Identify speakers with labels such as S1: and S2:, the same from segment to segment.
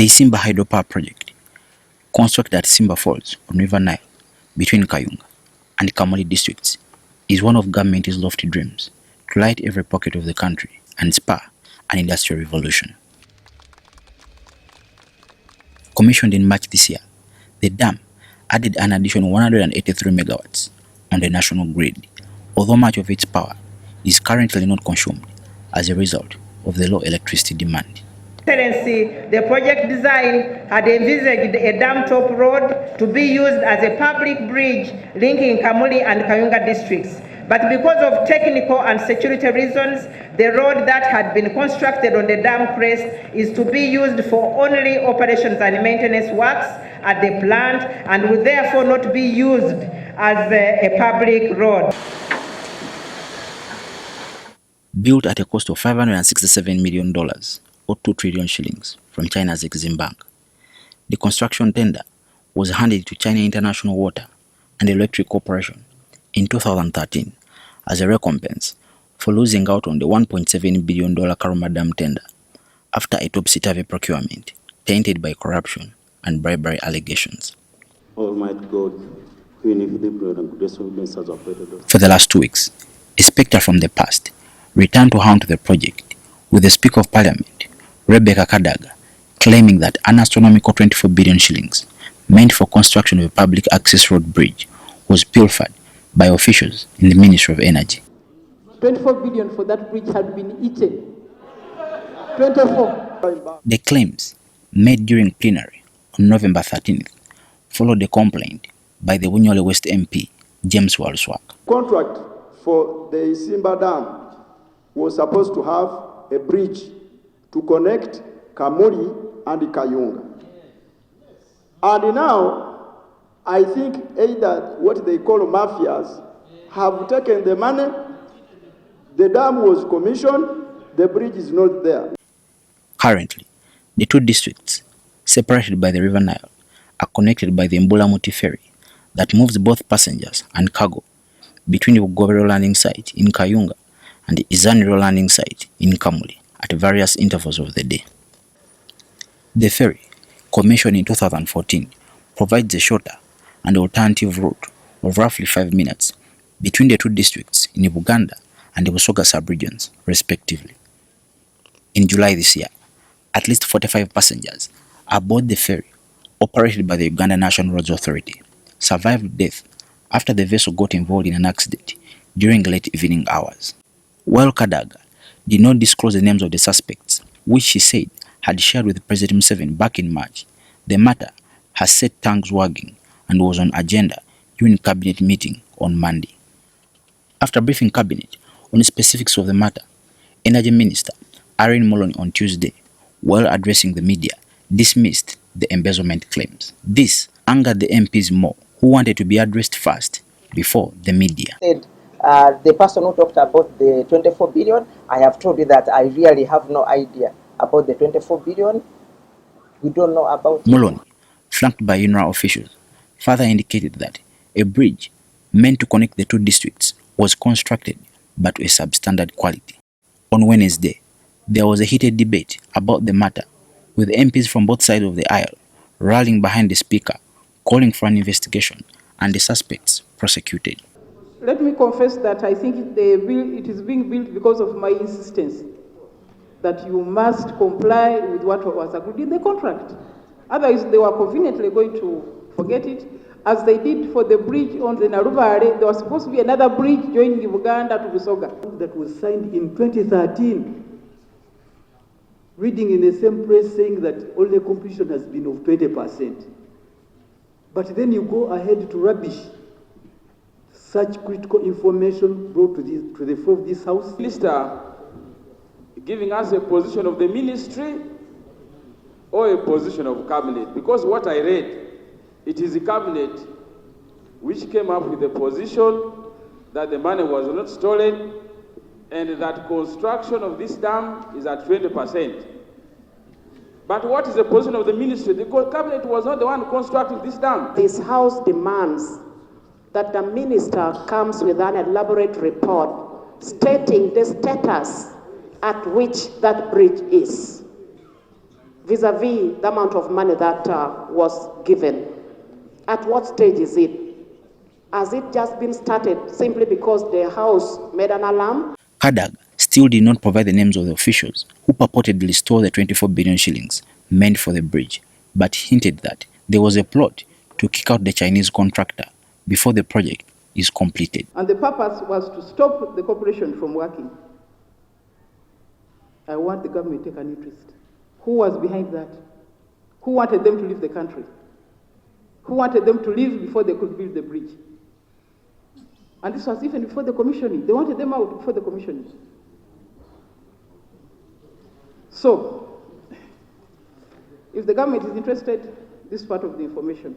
S1: The Isimba hydropower project, constructed at Isimba Falls on River Nile between Kayunga and Kamuli districts, is one of government's lofty dreams to light every pocket of the country and spur an industrial revolution. Commissioned in March this year, the dam added an additional 183 megawatts on the national grid, although much of its power is currently not consumed as a result of the low electricity demand.
S2: Excellency, the project design had envisaged a dam top road to be used as a public bridge linking Kamuli and Kayunga districts. But because of technical and security reasons, the road that had been constructed on the dam crest is to be used for only operations and maintenance works at the plant and will therefore not be used as a public road.
S1: Built at a cost of $567 million, or 2 trillion shillings, from China's Exim Bank, the construction tender was handed to China International Water and Electric Corporation in 2013 as a recompense for losing out on the $1.7 billion Karuma Dam tender after a topsy-turvy procurement tainted by corruption and bribery allegations.
S3: Almighty God, for
S1: the last 2 weeks, a spectre from the past returned to haunt the project, with the Speaker of Parliament, Rebecca Kadaga, claiming that an astronomical 24 billion shillings meant for construction of a public access road bridge was pilfered by officials in the Ministry of Energy.
S4: 24 billion for that bridge had been eaten. 24.
S1: The claims made during plenary on November 13th followed a complaint by the Bunyole West MP, James Walswak.
S5: Contract for the Isimba Dam was supposed to have a bridge to connect Kamuli and Kayunga. And now, I think either what they call mafias have taken the money, the dam was commissioned, the bridge is not there.
S1: Currently, the two districts, separated by the River Nile, are connected by the Mbulamuti ferry that moves both passengers and cargo between the Bugobero landing site in Kayunga and the Izaniro landing site in Kamuli at various intervals of the day. The ferry, commissioned in 2014, provides a shorter and alternative route of roughly 5 minutes between the two districts in Buganda and the Busoga sub-regions, respectively. In July this year, at least 45 passengers aboard the ferry, operated by the Uganda National Roads Authority, survived death after the vessel got involved in an accident during late evening hours. While Kadaga did not disclose the names of the suspects, which she said had shared with President Museveni back in March, the matter has set tongues wagging and was on agenda during cabinet meeting on Monday. After briefing cabinet on the specifics of the matter, Energy Minister Irene Muloney on Tuesday, while addressing the media, dismissed the embezzlement claims. This angered the MPs more, who wanted to be addressed first before the media.
S6: The person who talked about the 24 billion, I have told you that I really have no idea about the 24 billion. We don't know about it.
S1: Muloney, flanked by UNRA officials, further indicated that a bridge meant to connect the two districts was constructed but to a substandard quality. On Wednesday, there was a heated debate about the matter, with MPs from both sides of the aisle rallying behind the Speaker, calling for an investigation and the suspects prosecuted.
S4: Let me confess that I think it is being built because of my insistence that you must comply with what was agreed in the contract. Otherwise, they were conveniently going to forget it, as they did for the bridge on the Narubare. There was supposed to be another bridge joining Uganda to Busoga.
S7: That was signed in 2013, reading in the same press saying that only completion has been of 20%. But then you go ahead to rubbish such critical information brought to the floor of this House.
S8: Minister giving us a position of the ministry or a position of cabinet, because what I read, it is the cabinet which came up with the position that the money was not stolen and that construction of this dam is at 20%. But what is the position of the ministry? The cabinet was not the one constructing this dam.
S9: This House demands that the minister comes with an elaborate report stating the status at which that bridge is. vis-a-vis the amount of money that was given? At what stage is it? Has it just been started simply because the House made an alarm?
S1: Kadaga still did not provide the names of the officials who purportedly stole the 24 billion shillings meant for the bridge, but hinted that there was a plot to kick out the Chinese contractor before the project is completed.
S4: And the purpose was to stop the corporation from working. I want the government to take an interest. Who was behind that? Who wanted them to leave the country? Who wanted them to leave before they could build the bridge? And this was even before the commissioning. They wanted them out before the commissioning. So, if the government is interested, this is part of the information.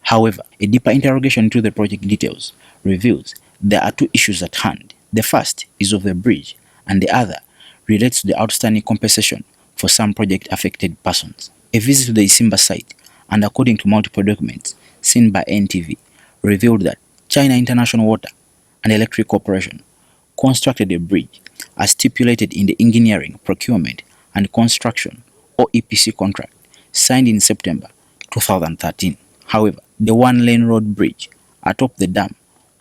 S1: However, a deeper interrogation into the project details reveals there are two issues at hand. The first is of the bridge, and the other relates to the outstanding compensation for some project-affected persons. A visit to the Isimba site, and according to multiple documents seen by NTV, revealed that China International Water and Electric Corporation constructed a bridge as stipulated in the Engineering, Procurement and Construction or EPC contract signed in September 2013. However, the one-lane road bridge atop the dam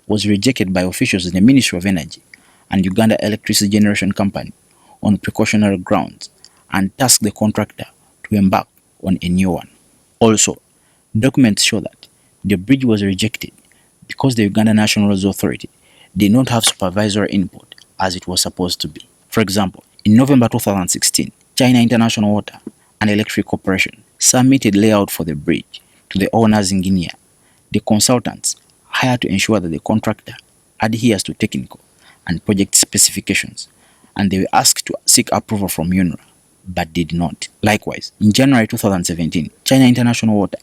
S1: was rejected by officials in the Ministry of Energy and Uganda Electricity Generation Company on precautionary grounds and tasked the contractor to embark on a new one. Also, documents show that the bridge was rejected because the Uganda National Roads Authority did not have supervisory input as it was supposed to be. For example, in November 2016, China International Water and Electric Corporation submitted layout for the bridge to the owner's engineer. The consultants hired to ensure that the contractor adheres to technical and project specifications, and they were asked to seek approval from UNRA, but did not. Likewise, in January 2017, China International Water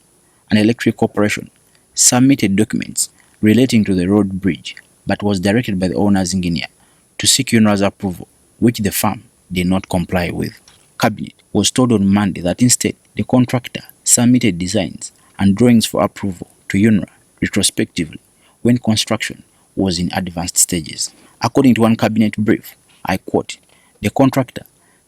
S1: and Electric Corporation submitted documents relating to the road bridge, but was directed by the owner's engineer to seek UNRA's approval, which the firm did not comply with. Cabinet was told on Monday that instead the contractor submitted designs and drawings for approval to UNRA retrospectively when construction was in advanced stages. According to one cabinet brief, I quote, "The contractor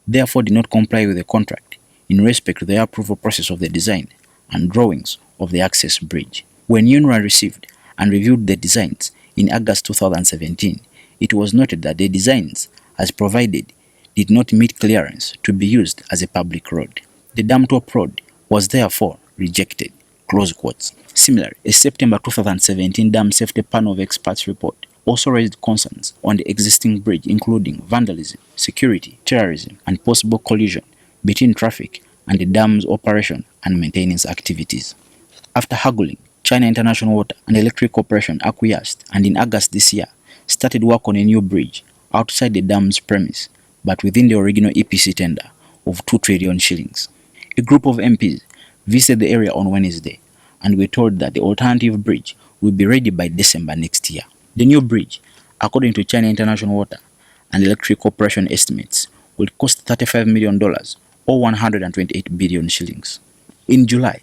S1: therefore did not comply with the contract in respect to the approval process of the design and drawings of the access bridge. When UNRA received and reviewed the designs in August 2017, it was noted that the designs as provided did not meet clearance to be used as a public road. The dam top road was therefore rejected." Close quotes. Similarly, a September 2017 Dam Safety Panel of Experts report also raised concerns on the existing bridge, including vandalism, security, terrorism, and possible collision between traffic and the dam's operation and maintenance activities. After haggling, China International Water and Electric Corporation acquiesced and in August this year started work on a new bridge outside the dam's premise, but within the original EPC tender of 2 trillion shillings. A group of MPs visited the area on Wednesday and were told that the alternative bridge will be ready by December next year. The new bridge, according to China International Water and Electric Corporation estimates, will cost $35 million or 128 billion shillings. In July,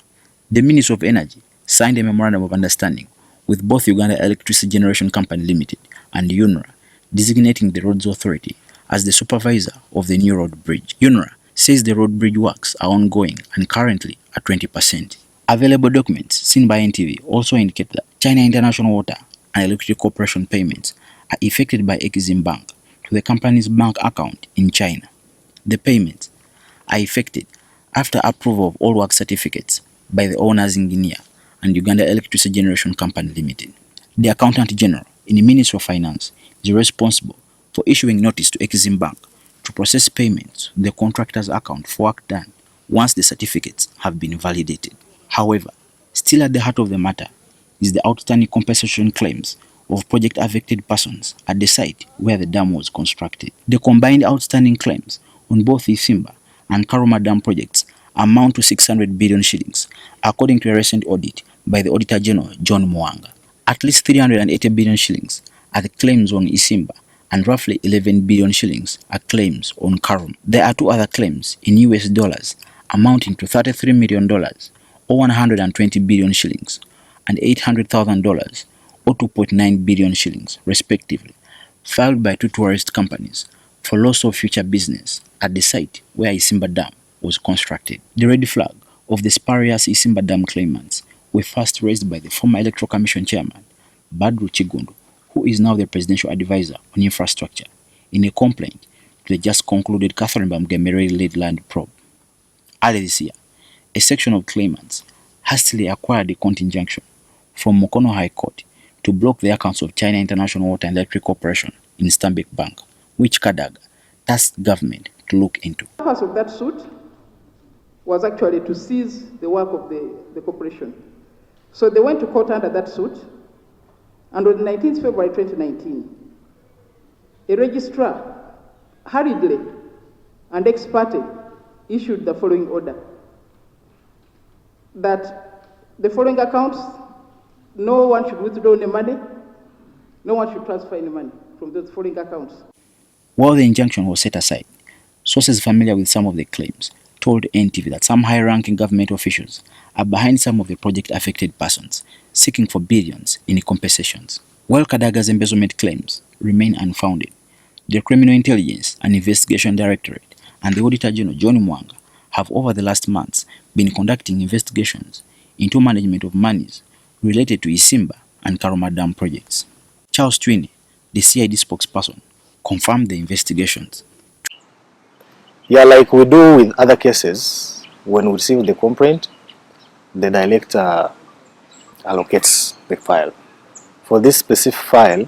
S1: the Ministry of Energy signed a memorandum of understanding with both Uganda Electricity Generation Company Limited and UNRA, designating the Roads Authority as the supervisor of the new road bridge. UNRA says the road bridge works are ongoing and currently at 20%. Available documents seen by NTV also indicate that China International Water and Electric Corporation payments are effected by Exim Bank to the company's bank account in China. The payments are effected after approval of all work certificates by the owner's engineer and Uganda Electricity Generation Company Limited. The Accountant General in the Ministry of Finance is responsible for issuing notice to Exim Bank to process payments to the contractor's account for work done once the certificates have been validated. However, still at the heart of the matter is the outstanding compensation claims of project-affected persons at the site where the dam was constructed. The combined outstanding claims on both Isimba and Karuma Dam projects amount to 600 billion shillings, according to a recent audit by the Auditor General John Mwanga. At least 380 billion shillings are the claims on Isimba, and roughly 11 billion shillings are claims on Karuma. There are two other claims in US dollars amounting to $33 million or 120 billion shillings and $800,000 or 2.9 billion shillings respectively, filed by two tourist companies for loss of future business at the site where Isimba Dam was constructed. The red flag of the spurious Isimba Dam claimants were first raised by the former Electoral Commission chairman, Badru Chigundu, who is now the presidential advisor on infrastructure, in a complaint to the just concluded Catherine Bamgemereri-led land probe. Early this year, a section of claimants hastily acquired a court injunction from Mukono High Court to block the accounts of China International Water and Electric Corporation in Stanbic Bank, which Kadaga tasked government to look into.
S4: The purpose of that suit was actually to seize the work of the corporation. So they went to court under that suit, and on the 19th February 2019, a registrar hurriedly and ex parte issued the following order: that the following accounts, no one should withdraw any money, no one should transfer any money from those following accounts.
S1: While the injunction was set aside, sources familiar with some of the claims told NTV that some high-ranking government officials are behind some of the project-affected persons, seeking for billions in compensations. While Kadaga's embezzlement claims remain unfounded, the Criminal Intelligence and Investigation Directorate and the Auditor General John Mwanga have over the last months been conducting investigations into management of monies related to Isimba and Karuma Dam projects. Charles Twine, the CID spokesperson, confirmed the investigations.
S10: Yeah, like we do with other cases, when we receive the complaint, the director allocates the file. For this specific file,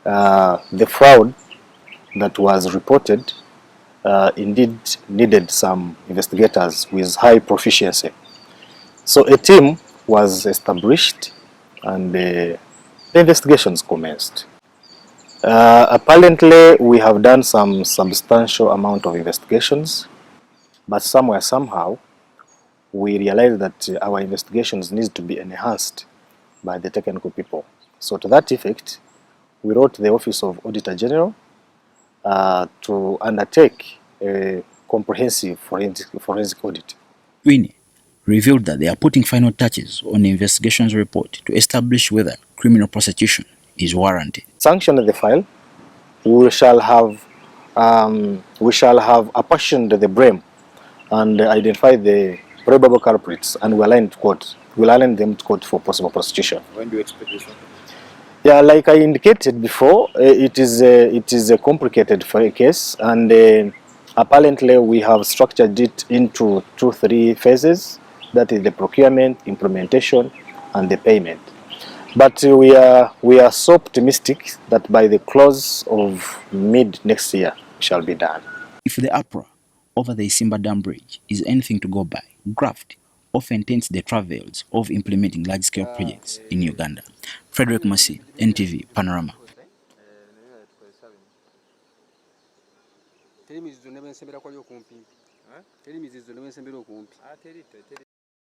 S10: the fraud that was reported indeed needed some investigators with high proficiency. So a team was established and the investigations commenced. Apparently, we have done some substantial amount of investigations, but somehow, we realized that our investigations need to be enhanced by the technical people. So to that effect, we wrote the Office of Auditor General to undertake a comprehensive forensic audit.
S1: Twine revealed that they are putting final touches on the investigations report to establish whether criminal prosecution is warranted.
S10: Sanctioned the file, we shall have apportioned the blame and identify the probable culprits, and we'll align them to court for possible prosecution.
S11: When do you expect this one?
S10: Yeah, like I indicated before, it is a complicated case, and apparently we have structured it into 2-3 phases. That is the procurement, implementation, and the payment. But we are so optimistic that by the close of mid next year, it shall be done.
S1: If the uproar over the Isimba Dam Bridge is anything to go by, graft often taints the travails of implementing large-scale projects in Uganda. Frederic Musisi, NTV Panorama.